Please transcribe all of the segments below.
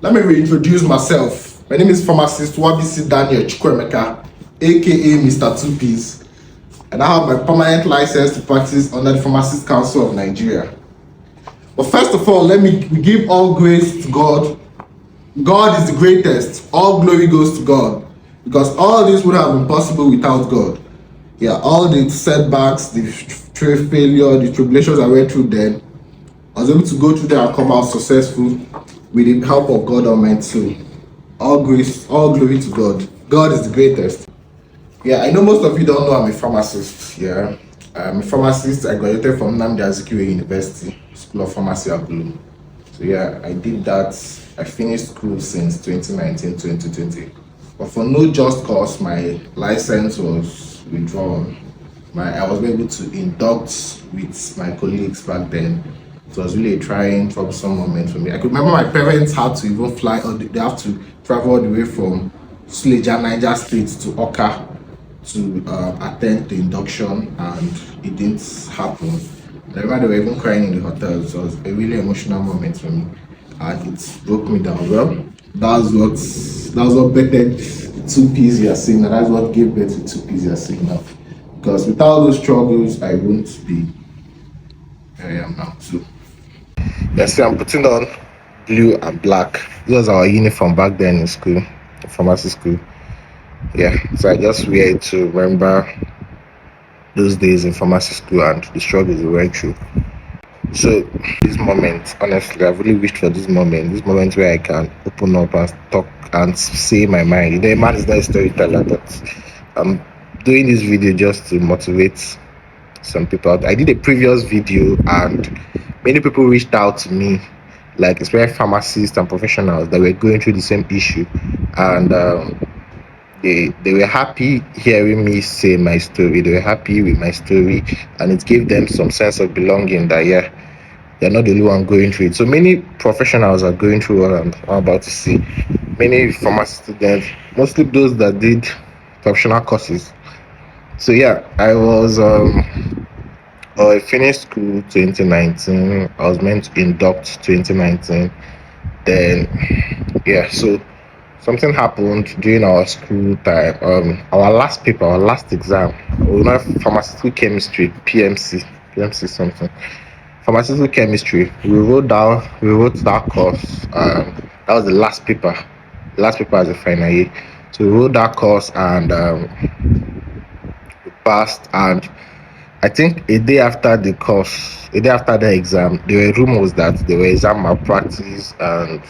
Let me reintroduce myself. My name is Pharmacist Wabisi Daniel Chukwemeka, aka Mr. Two Ps, and I have my permanent license to practice under the Pharmacist Council of Nigeria. But first of all, let me give all grace to God. God is the greatest. All glory goes to God, because all this would have been possible without God. Yeah, all the setbacks, the trade failure, the tribulations I went through then, I was able to go through them and come out successful with the help of God Almighty. All grace, all glory to God. God is the greatest. Yeah, I know most of you don't know I'm a pharmacist. Yeah, I'm a pharmacist. I graduated from Nnamdi Azikiwe University, School of Pharmacy, Agulu. So yeah, I did that. I finished school since 2019, 2020. But for no just cause, my license was withdrawn. I was able to induct with my colleagues back then. So it was really a trying, troublesome moment for me. I could remember my parents had to even fly, or they have to travel all the way from Suleja, Niger State to Oka to attend the induction, and it didn't happen. I remember they were even crying in the hotel. So it was a really emotional moment for me, and it broke me down. Well, that's what bettered the Two Ps you are seeing now. That's what gave birth to Two Ps you are seeing now. Because without those struggles, I wouldn't be where I am now too. Yes, I'm putting on blue and black. This was our uniform back then in school, pharmacy school. Yeah, so I just wear it to remember those days in pharmacy school and the struggles we went through. So this moment, honestly, I've really wished for this moment where I can open up and talk and say my mind. You know, a man is not a storyteller, but I'm doing this video just to motivate some people out. I did a previous video and many people reached out to me, like especially pharmacists and professionals that were going through the same issue, and they were happy hearing me say my story. They were happy with my story, and it gave them some sense of belonging that yeah, they're not the only one going through it. So many professionals are going through what I'm about to see. Many pharmacy students, mostly those that did professional courses. So yeah, I finished school 2019. I was meant to induct 2019. Then yeah, so something happened during our school time. Our last paper, our last exam, we know pharmaceutical chemistry, PMC something. Pharmaceutical chemistry. We wrote that course. That was the last paper. The last paper as a final year. So we wrote that course and we passed. And I think a day after the exam, there were rumors that there were exam malpractice and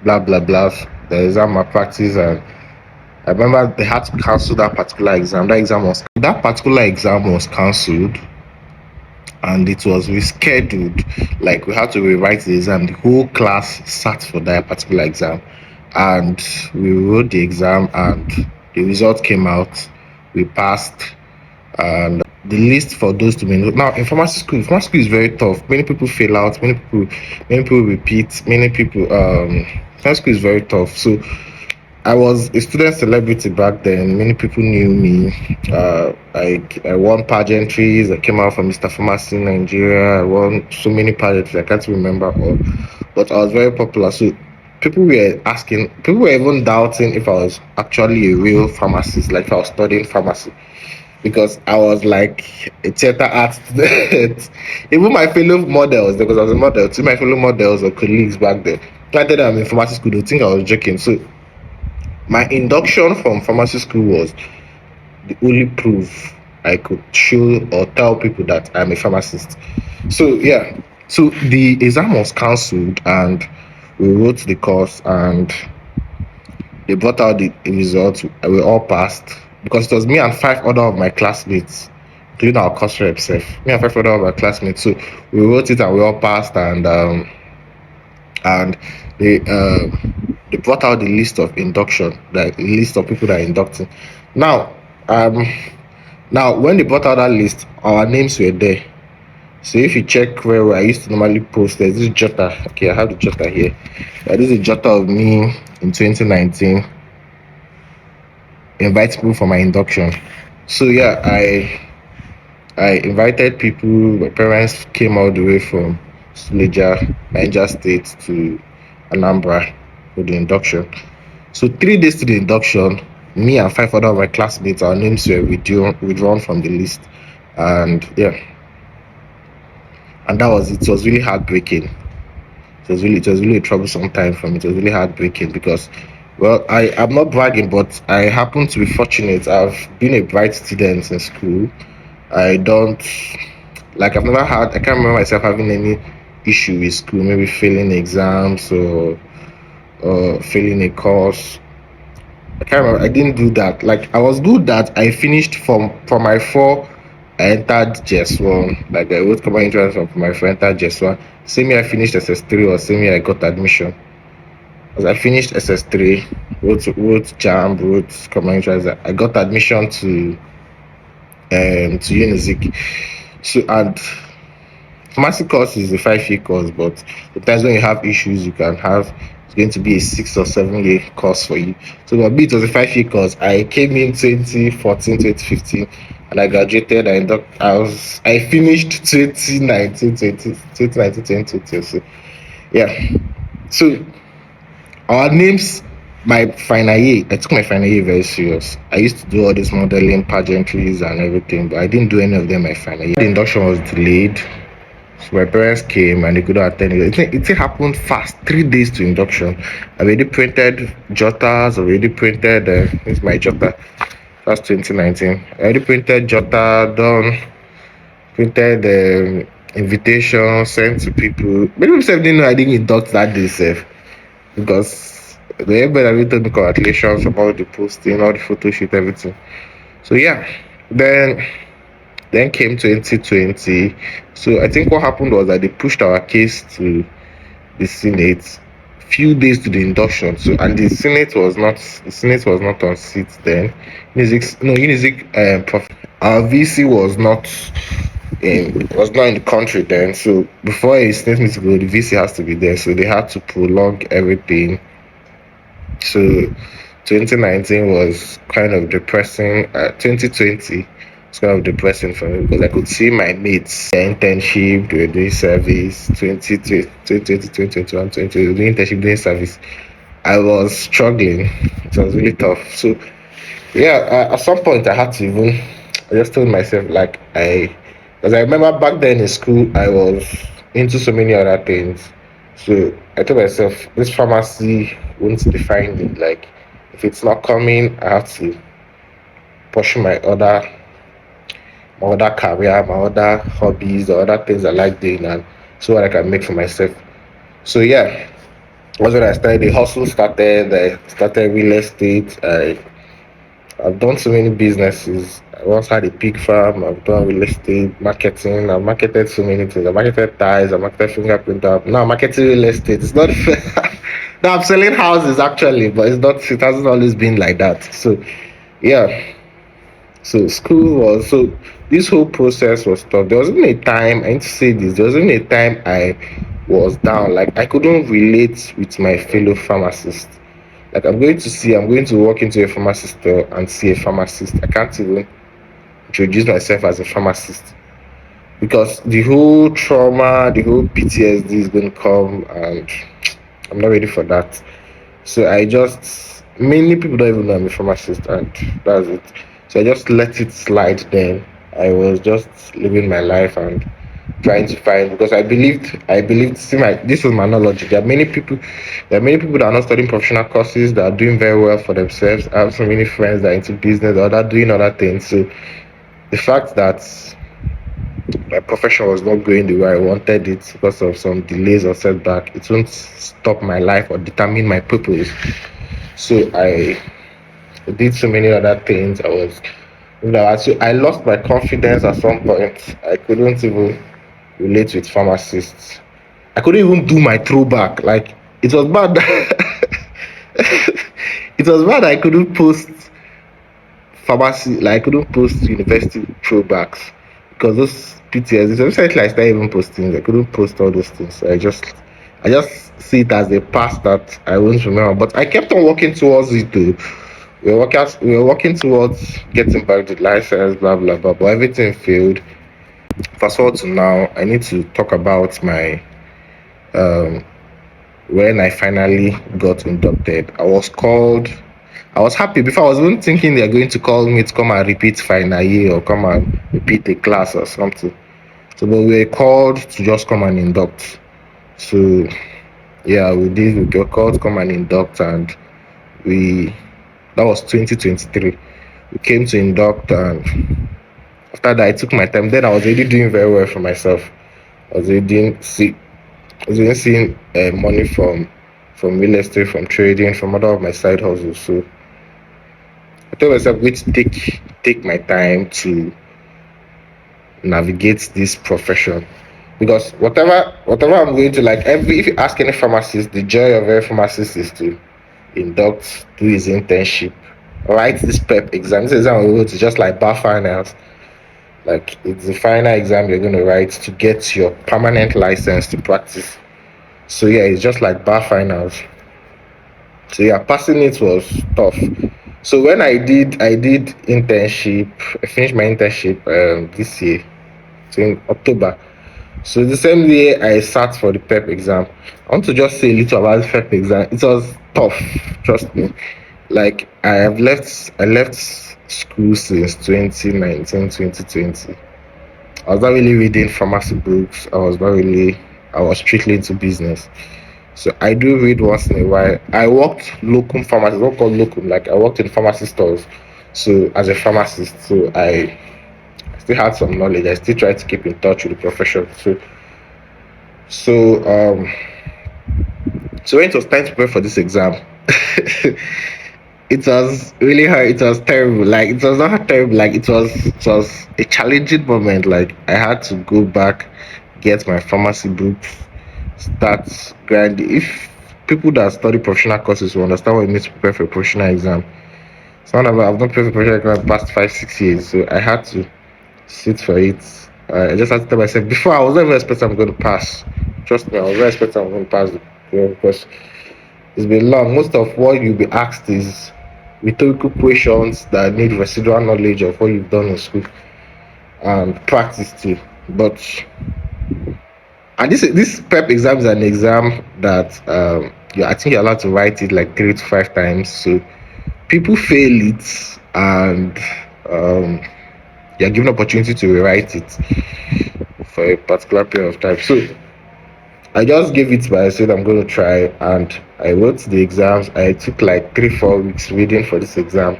blah blah blah. The exam malpractice, and I remember they had to cancel that particular exam. That particular exam was cancelled, and it was rescheduled. Like we had to rewrite the exam. The whole class sat for that particular exam, and we wrote the exam, and the result came out. We passed, and the list for those to be now in pharmacy school is very tough. Many people fail out, many people repeat, many people pharmacy school is very tough. So I was a student celebrity back then. Many people knew me. I won pageantries. I came out from Mr. Pharmacy in Nigeria. I won so many pageantries, I can't remember all, but I was very popular. So people were even doubting if I was actually a real pharmacist, like if I was studying pharmacy, because I was like a theater art student. Even my fellow models, because I was a model, to my fellow models or colleagues back then, granted I'm in pharmacy school, they think I was joking. So my induction from pharmacy school was the only proof I could show or tell people that I'm a pharmacist. So yeah, so the exam was cancelled and we wrote the course and they brought out the results. We all passed, because it was me and 5 other of my classmates, including our course rep self. Me and 5 other of my classmates. So we wrote it and we all passed, and they brought out the list of induction, the list of people that are inducting. Now when they brought out that list, our names were there. So if you check where I used to normally post, there's this jotter. Okay, I have the jotter here. This is a jotter of me in 2019. Invite people for my induction. So yeah, I invited people. My parents came all the way from Suleja, Niger State to Anambra. for the induction. So 3 days to the induction, me and 5 other of my classmates, our names were withdrawn from the list, and yeah, and that was it. It was really heartbreaking. It was really a troublesome time for me. It was really heartbreaking because, well, I'm not bragging, but I happen to be fortunate. I've been a bright student in school. I don't like I've never had I can't remember myself having any issue with school, maybe failing exams or failing a course. I can't remember. I didn't do that. Like I was good that I finished from my four. I entered JS1. Like I wrote common entrance from my four, entered JS1. Same year I finished SS3 or same year I got admission. As I finished SS3, wrote JAMB, wrote common entrance. I got admission to Unizik. So and pharmacy course is a 5 year course, but sometimes when you have issues, you can have it's going to be a 6 or 7 year course for you. So for me, it was a 5 year course. I came in 2014, 2015, and I graduated. I finished 2019, 2020. So yeah. So our names, my final year, I took my final year very serious. I used to do all these modeling, pageantries, and everything, but I didn't do any of them my final year. The induction was delayed. So my parents came and they couldn't attend it. It happened fast. 3 days to induction. I already printed jotters. Already printed. This is my jotter. That's 2019. I already printed jotter. Done. Printed invitation sent to people. Many people didn't know I didn't induct that day, sef, because everybody already told me congratulations about the posting, all the photo shoot, everything. So yeah, then came 2020. So I think what happened was that they pushed our case to the Senate few days to the induction. So and the Senate was not on seat then. Unizik our VC was not in the country then. So before a Senate meeting go, the VC has to be there. So they had to prolong everything. So 2019 was kind of depressing. 2020 was kind of depressing for me because I could see my mates internship, they were doing service. 2020, 2021, 2020, doing internship, doing service. I was struggling. It was really tough. So yeah, at some point I just told myself like because I remember back then in school I was into so many other things. So I told myself this pharmacy won't define me. Like if it's not coming, I have to pursue my other career, my other hobbies, or other things I like doing, and so what I can make for myself. So yeah, that's when I started. The hustle started. I started real estate. I've done so many businesses. I once had a pig farm. I've done real estate, marketing. I've marketed so many things. I marketed ties. I marketed fingerprint app. Now I'm marketing real estate. It's not. Now I'm selling houses actually, but it's not. It hasn't always been like that. So yeah. So this whole process was tough. There wasn't a time I need to say this. There wasn't a time I was down. Like I couldn't relate with my fellow pharmacists. Like I'm going to walk into a pharmacy store and see a pharmacist. I can't even introduce myself as a pharmacist because the whole trauma, the whole PTSD is going to come, and I'm not ready for that. So many people don't even know I'm a pharmacist, and that's it. So I just let it slide then. I was just living my life and trying to find because I believed see my this was my knowledge. There are many people that are not studying professional courses that are doing very well for themselves. I have so many friends that are into business or that are doing other things. So the fact that my profession was not going the way I wanted it because of some delays or setback, it won't stop my life or determine my purpose. So I did so many other things. I lost my confidence at some point. I couldn't even relate with pharmacists. I couldn't even do my throwback. Like it was bad. It was bad. I couldn't post pharmacy. Like I couldn't post university throwbacks because those PTS. It's recently I started even posting. I couldn't post all those things. So I just see it as a past that I won't remember. But I kept on working towards it too. We were working towards getting back the license, blah blah blah, but everything failed. Fast forward to now, I need to talk about my um when I finally got inducted, I was happy. Before, I was even thinking they're going to call me to come and repeat final year or come and repeat a class or something. So, but we were called to just come and induct. So, yeah, we did. We got called to come and induct, and we that was 2023. We came to induct, and after that, I took my time. Then I was already doing very well for myself. I was already seeing money from real estate, from trading, from other of my side hustles. So I told myself, wait, take my time to navigate this profession, because whatever I'm going to, like, every if you ask any pharmacist, the joy of every pharmacist is to induct, do his internship, write this prep exam. This exam we wrote is just like bar finals. Like, it's the final exam you're going to write to get your permanent license to practice. So yeah, it's just like bar finals. So yeah, passing it was tough. So when I did internship, I finished my internship this year, so in October. So the same day I sat for the PEP exam. I want to just say a little about the PEP exam. It was tough, trust me. Like, I left school since 2019, 2020. I was not really reading pharmacy books. I was strictly into business. So I do read once in a while. I worked locum pharmacy, what called locum, like I worked in pharmacy stores. So as a pharmacist, so I still had some knowledge. I still try to keep in touch with the profession. So um so when it was time to prepare for this exam, it was really hard. It was terrible. Like, it was not terrible. Like, it was a challenging moment. Like, I had to go back, get my pharmacy books, start grinding. If people that study professional courses will understand what it means to prepare for a professional exam. So I've not prepared for a professional exam in the past 5 6 years. So I had to sit for it. I just had to tell myself, before, I was never expecting I'm going to pass. Trust me, I was not expecting I'm going to pass, because it's been long. Most of what you'll be asked is rhetorical questions that need residual knowledge of what you've done in school and practice too. But and this prep exam is an exam that I think you're allowed to write it like 3 to 5 times. So people fail it, and um, you're given opportunity to rewrite it for a particular period of time. So I just gave it by, I said I'm going to try, and I wrote the exams. I took like 3 4 weeks reading for this exam.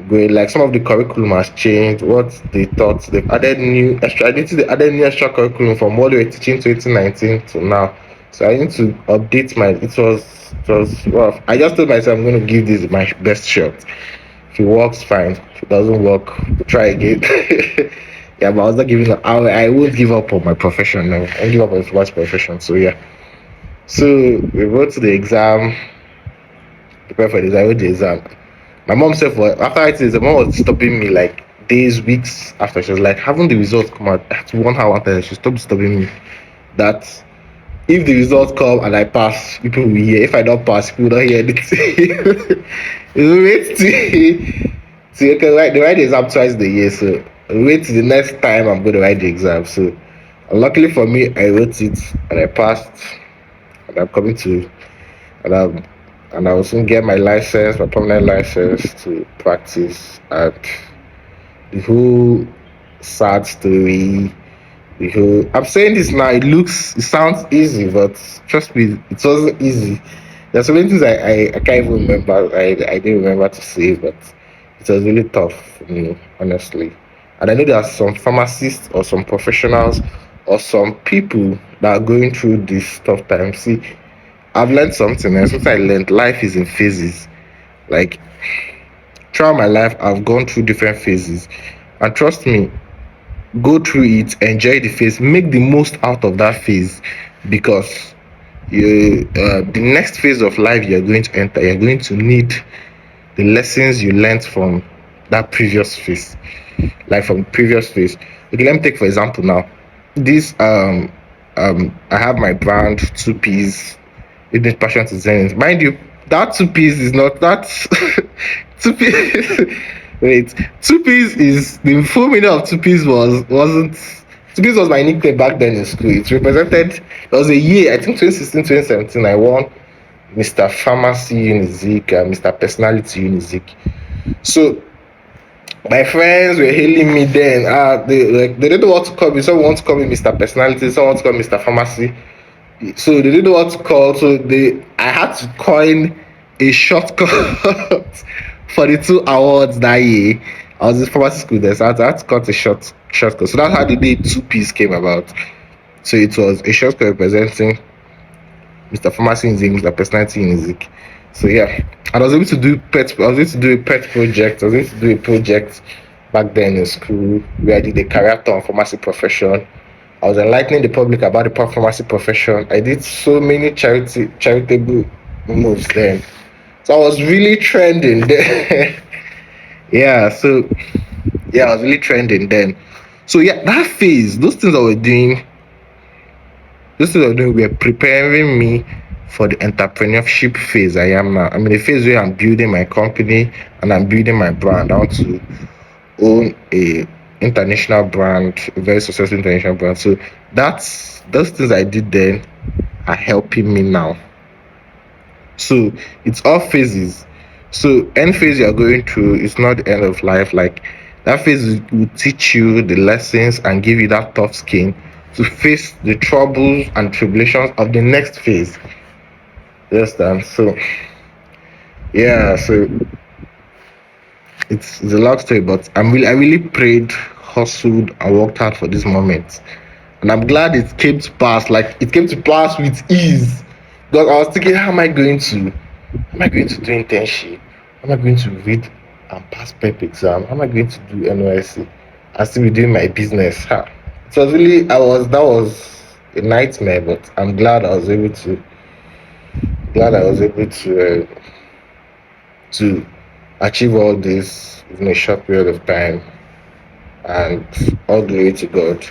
Going, like, some of the curriculum has changed. What they thought, they've added new extra. I think they added new extra curriculum from what they were teaching 2019 to now. So I need to update my. It was rough. I just told myself I'm going to give this my best shot. If it works, fine. If it doesn't work, we'll try again. Yeah, but I was not giving up. I won't give up on my profession. No, I won't give up on my profession. So yeah. So we wrote the exam, prepare for this. I wrote the exam. My mom said, for after I did, the mom was stopping me like days, weeks after. She was like, haven't the results come out? I had to warn her one time. She stopped disturbing me. That if the results come and I pass, people will hear. If I don't pass, people don't hear anything. You wait to okay, write the exam twice the year. So wait till the next time I'm going to write the exam. So luckily for me, I wrote it and I passed. And I'm coming to and I'm and I will soon get my license, my permanent license to practice. And the whole sad story, the whole I'm saying this now, it sounds easy, but trust me, it wasn't easy. There's so many things I can't even remember. I didn't remember to say, but it was really tough for me, honestly. And I know there are some pharmacists or some professionals or some people that are going through this tough time. See, I've learned something, and something I learned, life is in phases. Like, throughout my life, I've gone through different phases. And trust me, go through it, enjoy the phase, make the most out of that phase, because the next phase of life you're going to enter, you're going to need the lessons you learned from that previous phase, like from previous phase. Okay, let me take for example now. This I have my brand 2Ps, Business Passion to Zenith. Mind you, that 2Ps is not that 2Ps. Wait, 2Ps is the full meaning of 2Ps wasn't Two-piece was my nickname back then in school. It represented, there was a year, I think 2016, 2017, I won Mr. Pharmacy Unizik and Mr. Personality Unizik. So my friends were hailing me then. They didn't know what to call me. Some want to call me Mr. Personality, some want to call me Mr. Pharmacy. So they didn't know what to call. So I had to coin a shortcut for the two awards that year. I was in pharmacy school then, so I had to cut a shortcut. So that's how the day two-piece came about. So it was a shortcut representing Mr. Pharmacy Music, Mr. Personality Music. So yeah, and I was able to do a pet project. I was able to do a project back then in school where I did a career on pharmacy profession. I was enlightening the public about the pharmacy profession. I did so many charitable moves then. So I was really trending then. yeah, so yeah, I was really trending then. So yeah, that phase, those things were doing were preparing me for the entrepreneurship phase I am now. I'm in a phase where I'm building my company and I'm building my brand. I want to own a international brand, a very successful international brand. So those things I did then are helping me now. So it's all phases. So any phase you are going through is not the end of life. Like that phase will teach you the lessons and give you that tough skin to face the troubles and tribulations of the next phase. You understand? So yeah, so it's a long story, but I really prayed, hustled, and worked hard for this moment. And I'm glad it came to pass. Like it came to pass with ease. Because I was thinking, how am I going to do internship? How am I going to read and pass PEP exam? How am I going to do NYSC and still be doing my business? It was really that was a nightmare, but I'm glad I was able to to achieve all this in a short period of time. And all glory to God.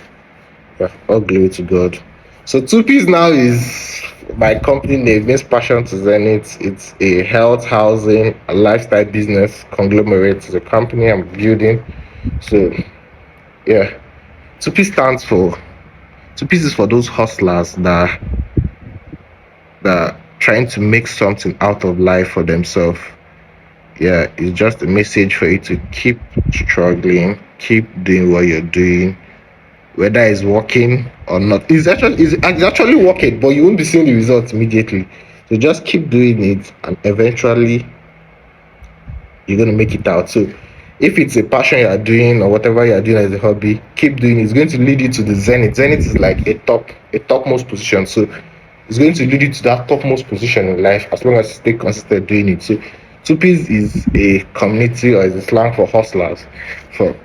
Yeah, all glory to God. So two-piece now is my company name, means Passion to Zenith. It's a health, housing, a lifestyle business conglomerate. It's a company I'm building. So yeah, two-piece is for those hustlers that trying to make something out of life for themselves. Yeah, it's just a message for you to keep struggling, keep doing what you're doing, whether it's working or not. It's actually working, but you won't be seeing the results immediately. So just keep doing it, and eventually you're gonna make it out. So if it's a passion you are doing or whatever you are doing as a hobby, keep doing it. It's going to lead you to the zenith. Zenith is like a topmost position. So it's going to lead you to that topmost position in life as long as you stay consistent doing it. So two-piece is a community, or is a slang for hustlers, for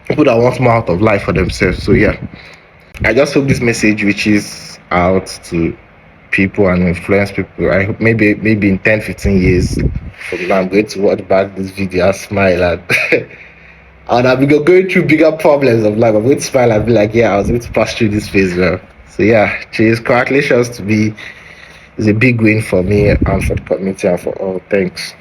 people that want more out of life for themselves. So yeah, I just hope this message reaches out to people and influence people. I hope maybe in 10-15 years from now I'm going to watch back this video and smile and and I'll be going through bigger problems of life. I'm going to smile and be like, yeah, I was able to pass through this phase well. So yeah, cheers, congratulations to me. It's a big win for me and for the community and for all. Thanks.